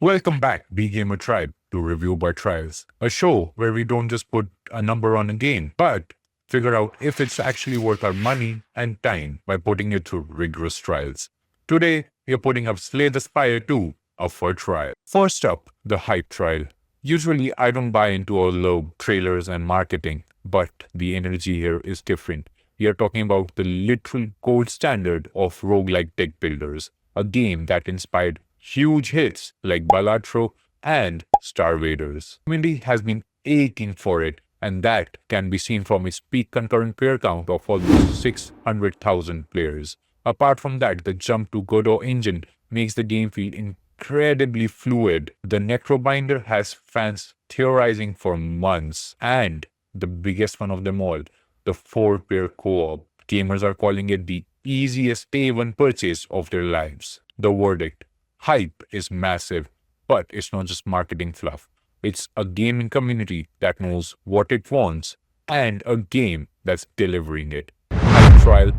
Welcome back, BGamer Tribe, to Review by Trials, a show where we don't just put a number on a game, but figure out if it's actually worth our money and time by putting it through rigorous trials. Today, we are putting up Slay the Spire 2 up for trial. First up, the hype trial. Usually, I don't buy into all the trailers and marketing, but the energy here is different. We are talking about the literal gold standard of roguelike deck builders, a game that inspired huge hits like Balatro and Star Raiders. Community has been aching for it, and that can be seen from its peak concurrent player count of almost 600,000 players. Apart from that, the jump to Godot engine makes the game feel incredibly fluid. The Necrobinder has fans theorizing for months, and the biggest one of them all, the 4-player co-op. Gamers are calling it the easiest day one purchase of their lives. The verdict: hype is massive, but it's not just marketing fluff. It's a gaming community that knows what it wants and a game that's delivering it. Hype trial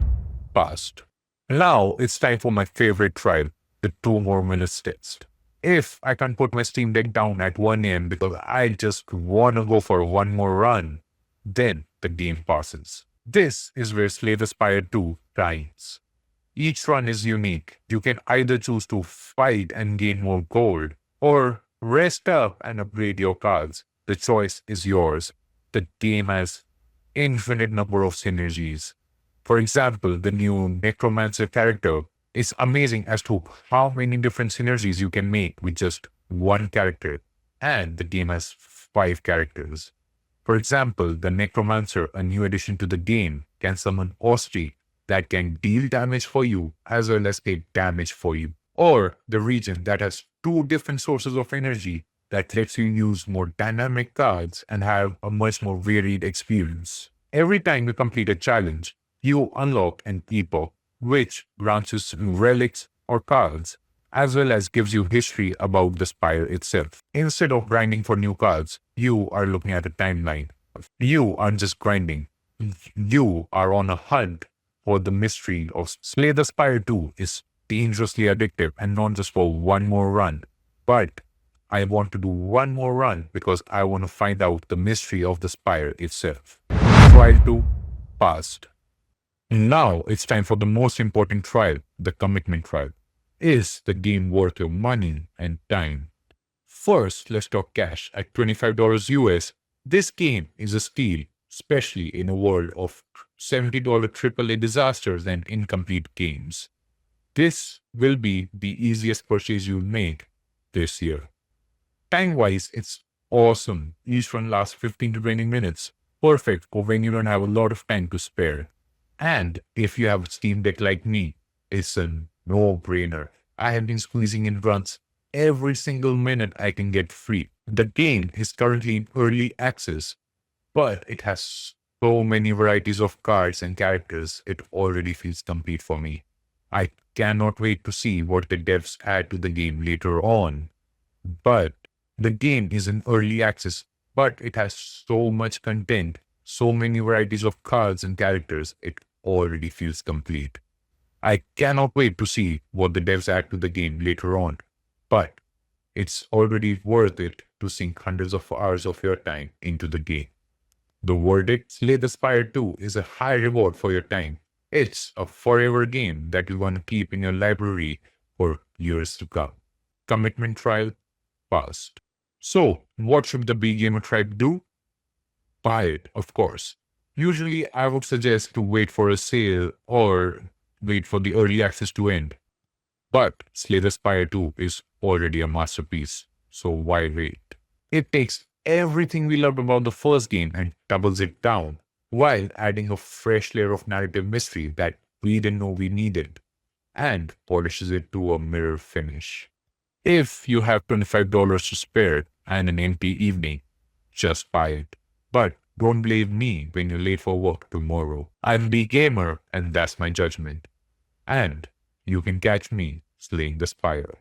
passed. Now it's time for my favorite trial, the 2 more minutes test. If I can't put my Steam Deck down at 1 a.m. because I just want to go for one more run, then the game passes. This is where Slay the Spire 2 shines. Each run is unique. You can either choose to fight and gain more gold, or rest up and upgrade your cards. The choice is yours. The game has infinite number of synergies. For example, the new Necromancer character is amazing as to how many different synergies you can make with just one character. And the game has 5 characters. For example, the Necromancer, a new addition to the game, can summon Ostri that can deal damage for you as well as take damage for you. Or the region that has 2 different sources of energy that lets you use more dynamic cards and have a much more varied experience. Every time you complete a challenge, you unlock an epoch, which grants you some relics or cards, as well as gives you history about the spire itself. Instead of grinding for new cards, you are looking at a timeline. You aren't just grinding. You are on a hunt for the mystery of Slay the Spire 2 is dangerously addictive, and not just for one more run. But I want to do one more run because I want to find out the mystery of the Spire itself. Trial 2 passed. Now it's time for the most important trial, the commitment trial. Is the game worth your money and time? First, let's talk cash. At $25 US, this game is a steal, especially in a world of $70 AAA disasters and incomplete games. This will be the easiest purchase you'll make this year. Time-wise, it's awesome. Each run lasts 15 to 20 minutes. Perfect for when you don't have a lot of time to spare. And if you have a Steam Deck like me, it's a no-brainer. I have been squeezing in runs every single minute I can get free. The game is currently in early access, but it has so many varieties of cards and characters, it already feels complete for me. I cannot wait to see what the devs add to the game later on. But the game is in early access, but it has so much content, so many varieties of cards and characters, it already feels complete. I cannot wait to see what the devs add to the game later on, but it's already worth it to sink hundreds of hours of your time into the game. The verdict: Slay the Spire 2 is a high reward for your time. It's a forever game that you want to keep in your library for years to come. Commitment trial passed. So, what should the BGamer tribe do? Buy it, of course. Usually, I would suggest to wait for a sale or wait for the early access to end. But Slay the Spire 2 is already a masterpiece, so why wait? It takes everything we loved about the first game and doubles it down, while adding a fresh layer of narrative mystery that we didn't know we needed, and polishes it to a mirror finish. If you have $25 to spare and an empty evening, just buy it. But don't blame me when you're late for work tomorrow. I'm BGamer, and that's my judgment. And you can catch me slaying the Spire.